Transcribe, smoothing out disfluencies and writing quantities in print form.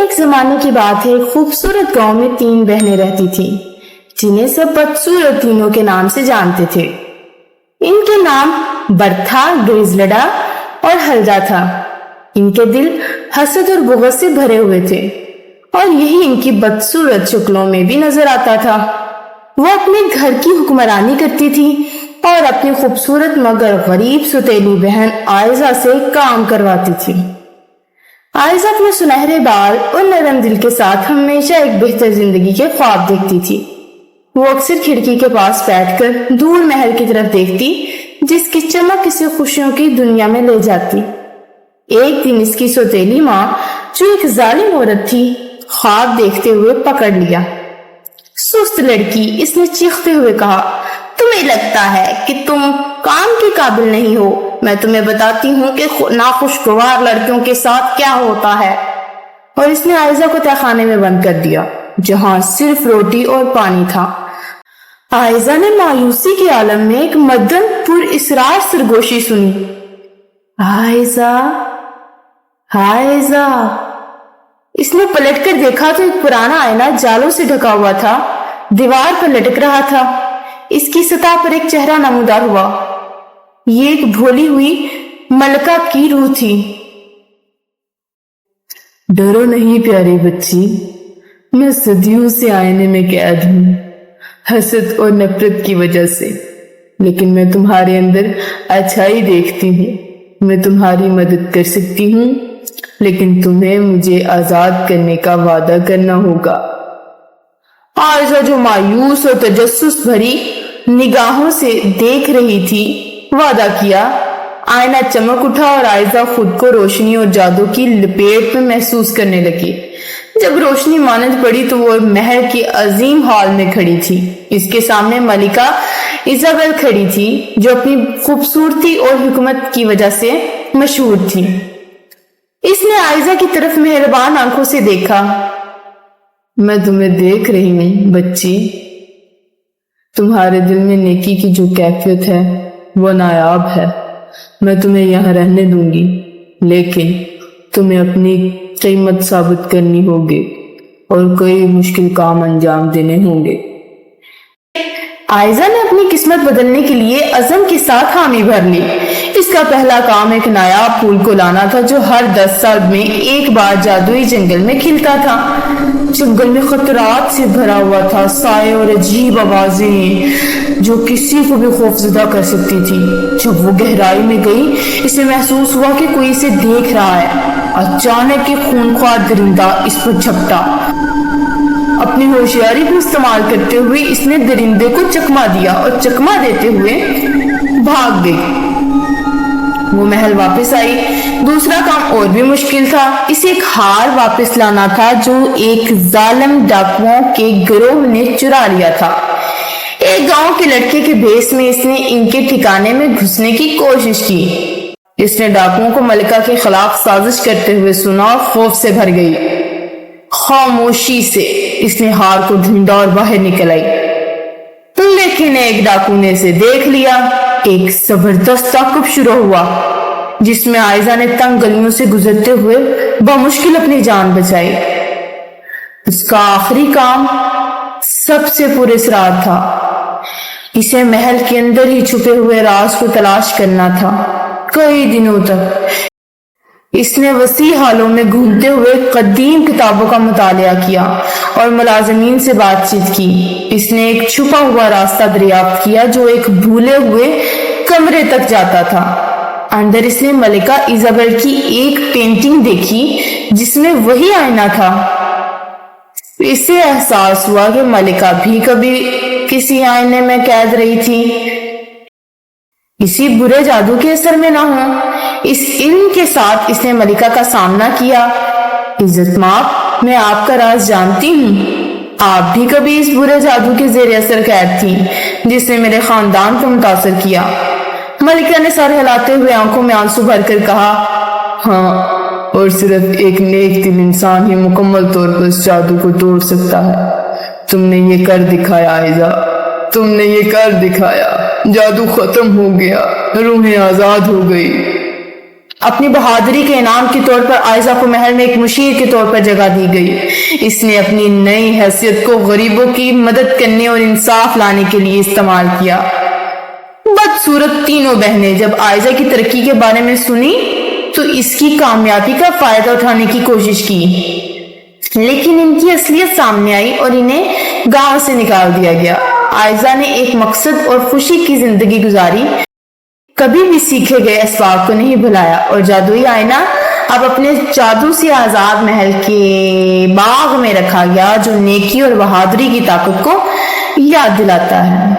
ایک زمانے کی بات ہے، ایک خوبصورت گاؤں میں 3 بہنیں رہتی تھیں جنہیں سب بدصورت تینوں کے نام سے جانتے تھے۔ ان کے نام برتھا، گریزلڈا اور ہلدا تھا۔ ان کے دل حسد اور بغض سے بھرے ہوئے تھے اور یہی ان کی بدصورت شکلوں میں بھی نظر آتا تھا۔ وہ اپنے گھر کی حکمرانی کرتی تھی اور اپنی خوبصورت مگر غریب ستیلی بہن عائزہ سے کام کرواتی تھی۔ عائزہ اپنے سنہرے بال اور نرم دل کے ساتھ ہمیشہ ایک بہتر زندگی کے خواب دیکھتی تھی۔ وہ اکثر کھڑکی کے پاس بیٹھ کر دور محل کی طرف دیکھتی جس کی چمک اسے خوشیوں کی دنیا میں لے جاتی۔ ایک دن اس کی سوتیلی ماں، جو ایک ظالم عورت تھی، خواب دیکھتے ہوئے پکڑ لیا۔ سست لڑکی، اس نے چیختے ہوئے کہا، تمہیں لگتا ہے کہ تم کام کے قابل نہیں ہو؟ میں تمہیں بتاتی ہوں کہ ناخوشگوار لڑکیوں کے ساتھ کیا ہوتا ہے۔ اور اس نے عائزہ کو تہخانے میں بند کر دیا جہاں صرف روٹی اور پانی تھا۔ عائزہ نے مایوسی کے عالم میں ایک مدن پر اسرار سرگوشی سنی، عائزہ، عائزہ۔ اس نے پلٹ کر دیکھا تو ایک پرانا آئینہ جالوں سے ڈھکا ہوا تھا، دیوار پر لٹک رہا تھا۔ اس کی سطح پر ایک چہرہ نمودار ہوا۔ یہ ایک بھولی ہوئی ملکہ کی روح تھی۔ ڈرو نہیں پیاری بچی، میں صدیوں سے آئینے میں قید ہوں، حسد اور نفرت کی وجہ سے، لیکن میں تمہارے اندر اچھائی دیکھتی ہوں۔ میں تمہاری مدد کر سکتی ہوں، لیکن تمہیں مجھے آزاد کرنے کا وعدہ کرنا ہوگا۔ عائزہ جو مایوس اور تجسس بھری نگاہوں سے دیکھ رہی تھی، وعدہ کیا۔ آئینہ چمک اٹھا اور عائزہ خود کو روشنی اور جادو کی لپیٹ میں محسوس کرنے لگی۔ جب روشنی مانند پڑی تو وہ محل کی عظیم ہال میں کھڑی تھی۔ اس کے سامنے ملکہ ایزابل کھڑی تھی، جو اپنی خوبصورتی اور حکمت کی وجہ سے مشہور تھی۔ اس نے عائزہ کی طرف مہربان آنکھوں سے دیکھا۔ میں تمہیں دیکھ رہی ہوں بچی، تمہارے دل میں نیکی کی جو کیفیت ہے وہ نایاب ہے۔ میں تمہیں یہاں رہنے دوں گی، لیکن تمہیں اپنی قیمت ثابت کرنی ہوگی اور کئی مشکل کام انجام دینے ہوں گے۔ عائزہ نے اپنی قسمت بدلنے کے لیے عزم کے ساتھ حامی بھر لی۔ اس کا پہلا کام ایک نایاب پھول کو لانا تھا جو ہر 10 سال میں ایک بار جادوئی جنگل میں کھلتا تھا۔ جنگل میں خطرات سے بھرا ہوا تھا، سائے اور عجیب آوازیں جو کسی کو بھی خوفزدہ کر سکتی تھی۔ جب وہ گہرائی میں گئی، اسے محسوس ہوا کہ کوئی اسے دیکھ رہا ہے۔ اچانک ایک خونخوار درندہ اس پر جھپٹا۔ اپنی ہوشیاری کو استعمال کرتے ہوئے اس نے درندے کو چکما دیا اور چکما دیتے ہوئے بھاگ گئی۔ وہ محل واپس آئی۔ دوسرا کام اور بھی مشکل تھا۔ اسے ایک ہار واپس لانا تھا جو ایک ظالم ڈاکوؤں کے گروہ نے چرا لیا تھا۔ ایک گاؤں کے لڑکے کے بھیس میں اس نے ان کے ٹھکانے میں گھسنے کی کوشش کی۔ اس نے ڈاکوؤں کو ملکہ کے خلاف سازش کرتے ہوئے سنا اور خوف سے بھر گئی۔ خاموشی سے اس نے ہار کو ڈھونڈا اور باہر نکل آئی، لیکن ایک ڈاکو نے اسے دیکھ لیا۔ ایک زبردست تعاقب شروع ہوا جس میں عائزہ نے تنگ گلیوں سے گزرتے ہوئے بمشکل اپنی جان بچائی۔ اس کا آخری کام سب سے پراسرار تھا۔ اسے محل کے اندر ہی چھپے ہوئے راز کو تلاش کرنا تھا۔ کئی دنوں تک اس نے وسیع حالوں میں گھومتے ہوئے قدیم کتابوں کا مطالعہ کیا اور ملازمین سے بات چیت کی۔ اس نے ایک چھپا ہوا راستہ دریافت کیا جو ایک بھولے ہوئے کمرے تک جاتا تھا۔ اندر اس نے ملکہ ایزابل کی ایک پینٹنگ دیکھی جس میں وہی آئینہ تھا۔ اسے احساس ہوا کہ ملکہ بھی کبھی کسی آئینے میں قید رہی تھی، کسی برے جادو کے اثر میں نہ ہو۔ اس علم کے ساتھ اس نے ملکہ کا سامنا کیا۔ عزت ماں، میں آپ کا راز جانتی ہوں۔ آپ بھی کبھی اس برے جادو کے زیر اثر قید تھی جس نے میرے خاندان کو متاثر کیا۔ ملکہ نے سر ہلاتے ہوئے آنکھوں میں آنسو بھر کر کہا، ہاں، اور صرف ایک نیک دل انسان ہی مکمل طور پر اس جادو کو توڑ سکتا ہے۔ تم نے یہ کر دکھایا عائزہ، تم نے یہ کر دکھایا۔ جادو ختم ہو گیا، روحیں آزاد ہو گئی۔ اپنی بہادری کے انعام کے طور پر عائزہ کو محل میں ایک مشیر کے طور پر جگہ دی گئی۔ اس نے اپنی نئی حیثیت کو غریبوں کی مدد کرنے اور انصاف لانے کے لیے استعمال کیا۔ بدصورت تینوں بہنیں جب عائزہ کی ترقی کے بارے میں سنی تو اس کی کامیابی کا فائدہ اٹھانے کی کوشش کی، لیکن ان کی اصلیت سامنے آئی اور انہیں گاؤں سے نکال دیا گیا۔ عائزہ نے ایک مقصد اور خوشی کی زندگی گزاری، کبھی بھی سیکھے گئے اسباب کو نہیں بھلایا، اور جادوئی آئینہ اب اپنے جادو سے آزاد محل کے باغ میں رکھا گیا جو نیکی اور بہادری کی طاقت کو یاد دلاتا ہے۔